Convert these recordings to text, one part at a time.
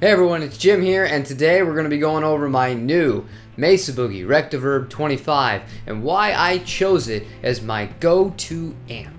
Hey everyone, it's Jim here, and today we're going to be going over my new Mesa Boogie Rectoverb 25 and why I chose it as my go-to amp.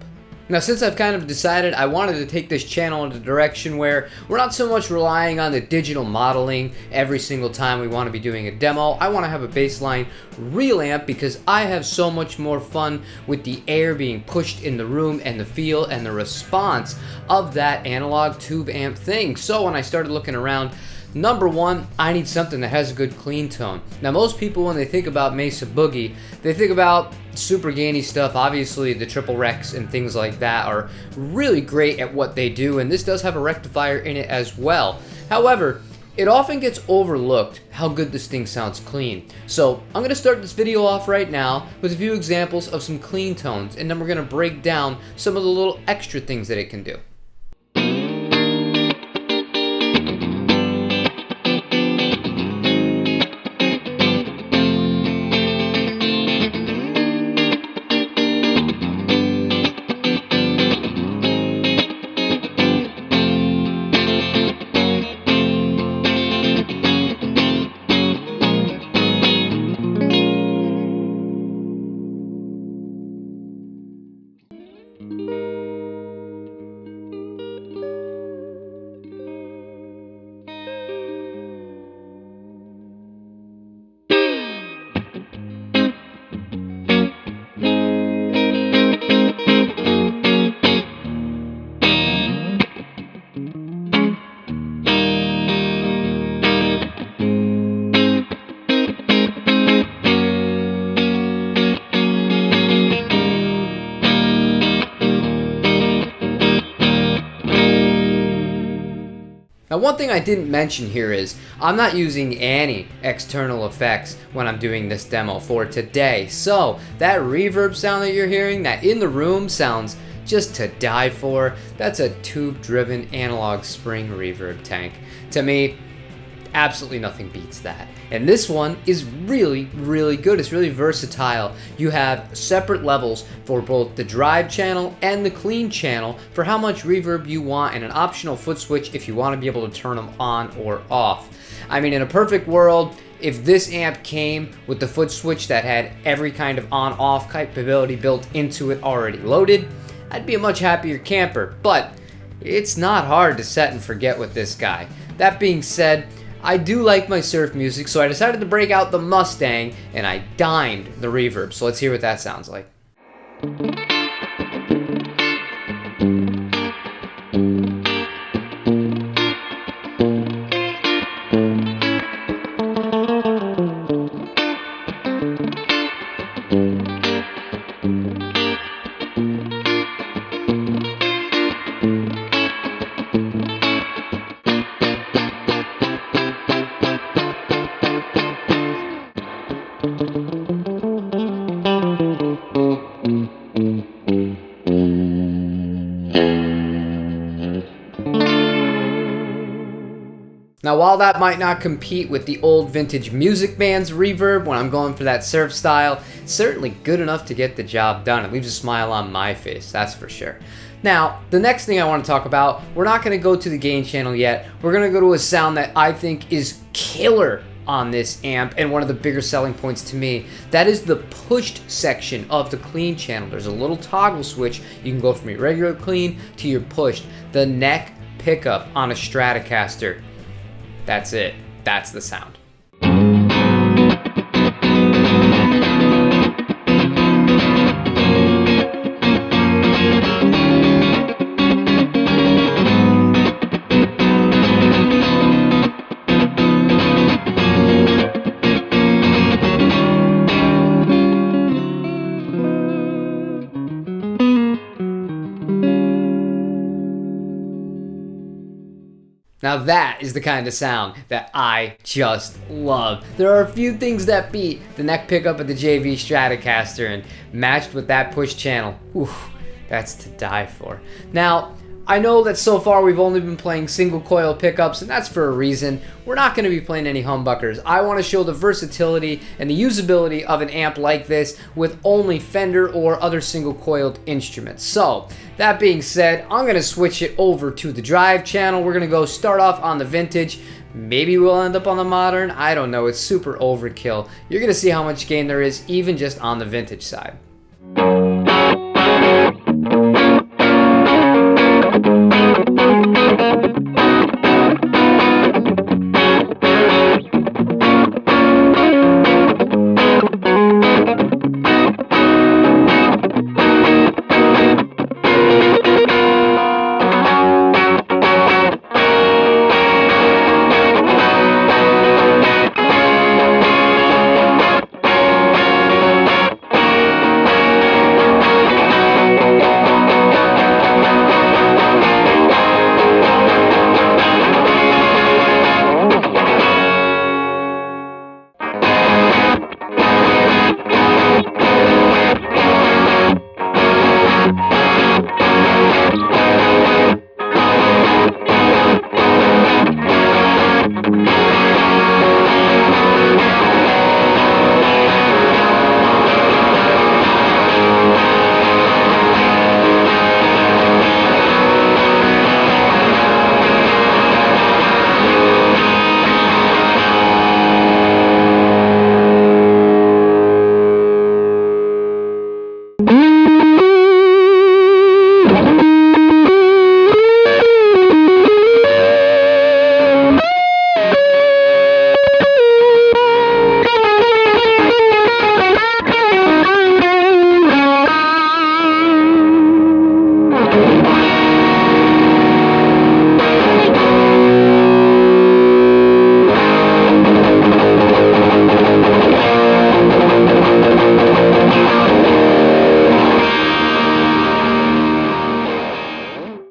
Now, since I've kind of decided I wanted to take this channel in a direction where we're not so much relying on the digital modeling every single time we want to be doing a demo, I want to have a baseline real amp because I have so much more fun with the air being pushed in the room and the feel and the response of that analog tube amp thing. So when I started looking around, number one, I need something that has a good clean tone. Now, most people, when they think about Mesa Boogie, they think about super gainy stuff. Obviously, the triple recs and things like that are really great at what they do, and this does have a rectifier in it as well. However, it often gets overlooked how good this thing sounds clean. So I'm going to start this video off right now with a few examples of some clean tones, and then we're going to break down some of the little extra things that it can do. Now, one thing I didn't mention here is I'm not using any external effects when I'm doing this demo for today. So that reverb sound that you're hearing, that in the room sounds just to die for, that's a tube-driven analog spring reverb tank. To me, absolutely nothing beats that. And this one is really, really good. It's really versatile. You have separate levels for both the drive channel and the clean channel for how much reverb you want, and an optional foot switch if you want to be able to turn them on or off. I mean, in a perfect world, if this amp came with the foot switch that had every kind of on-off capability built into it already loaded, I'd be a much happier camper. But it's not hard to set and forget with this guy. That being said, I do like my surf music, so I decided to break out the Mustang and I dimed the reverb. So let's hear what that sounds like. Now, while that might not compete with the old vintage Music Band's reverb when I'm going for that surf style, it's certainly good enough to get the job done. It leaves a smile on my face, that's for sure. Now, the next thing I want to talk about, we're not going to go to the gain channel yet. We're going to go to a sound that I think is killer on this amp and one of the bigger selling points to me. That is the pushed section of the clean channel. There's a little toggle switch. You can go from your regular clean to your pushed. The neck pickup on a Stratocaster. That's it. That's the sound. Now that is the kind of sound that I just love. There are a few things that beat the neck pickup of the JV Stratocaster, and matched with that push channel, oof, that's to die for. Now, I know that so far we've only been playing single coil pickups, and that's for a reason. We're not going to be playing any humbuckers. I want to show the versatility and the usability of an amp like this with only Fender or other single coiled instruments. So, that being said, I'm going to switch it over to the drive channel. We're going to go start off on the vintage Maybe we'll end up on the modern. I don't know. It's super overkill. You're going to see how much gain there is even just on the vintage side.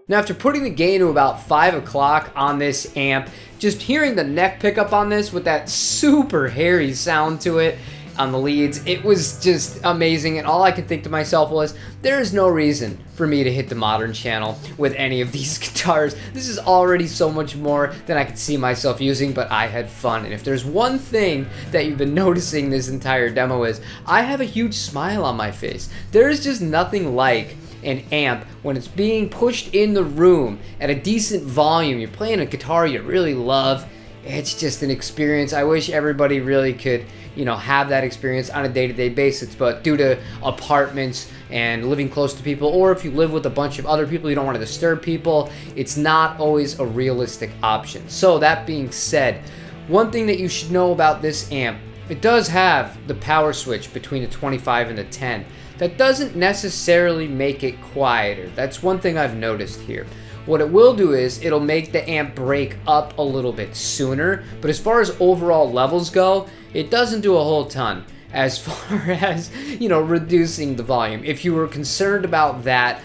Now, after putting the gain to about 5 o'clock on this amp, just hearing the neck pickup on this with that super hairy sound to it on the leads, it was just amazing. And all I could think to myself was, there is no reason for me to hit the modern channel with any of these guitars. This is already so much more than I could see myself using, but I had fun. And if there's one thing that you've been noticing this entire demo is, I have a huge smile on my face. There is just nothing like an amp when it's being pushed in the room at a decent volume. You're playing a guitar you really love. It's just an experience. I wish everybody really could, you know, have that experience on a day-to-day basis, but due to apartments and living close to people, or if you live with a bunch of other people, you don't want to disturb people, it's not always a realistic option. So that being said, one thing that you should know about this amp, it does have the power switch between the 25 and the 10. That doesn't necessarily make it quieter. That's one thing I've noticed here. What it will do is it'll make the amp break up a little bit sooner, but as far as overall levels go, it doesn't do a whole ton as far as, you know, reducing the volume. If you were concerned about that,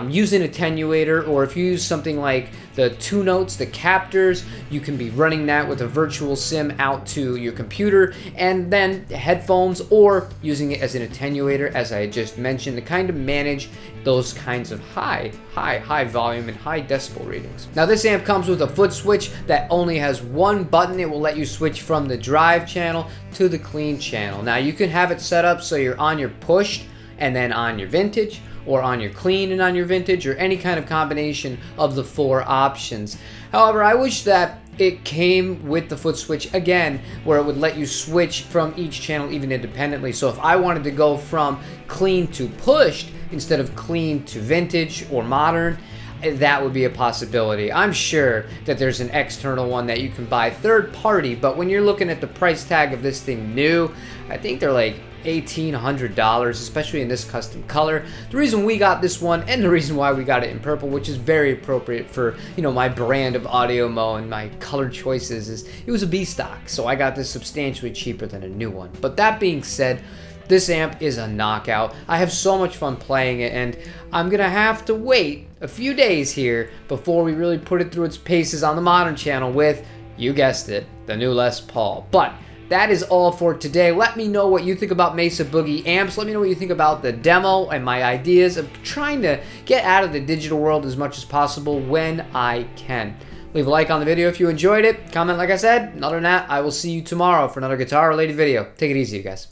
use an attenuator, or if you use something like the 2 notes, the captors, you can be running that with a virtual sim out to your computer, and then headphones, or using it as an attenuator, as I just mentioned, to kind of manage those kinds of high volume and high decibel readings. Now, this amp comes with a foot switch that only has one button. It will let you switch from the drive channel to the clean channel. Now, you can have it set up so you're on your pushed and then on your vintage, or on your clean and on your vintage, or any kind of combination of the 4 options. However, I wish that it came with the foot switch again, where it would let you switch from each channel even independently. So if I wanted to go from clean to pushed instead of clean to vintage or modern, that would be a possibility. I'm sure that there's an external one that you can buy third party, but when you're looking at the price tag of this thing new, I think they're like $1,800, especially in this custom color. The reason we got this one, and the reason why we got it in purple, which is very appropriate for, you know, my brand of Audiomo and my color choices, is it was a B stock, so I got this substantially cheaper than a new one. But that being said, this amp is a knockout. I have so much fun playing it, and I'm gonna have to wait a few days here before we really put it through its paces on the modern channel with, you guessed it, the new Les Paul. But that is all for today. Let me know what you think about Mesa Boogie amps. Let me know what you think about the demo and my ideas of trying to get out of the digital world as much as possible when I can. Leave a like on the video if you enjoyed it. Comment like I said. And other than that, I will see you tomorrow for another guitar-related video. Take it easy, you guys.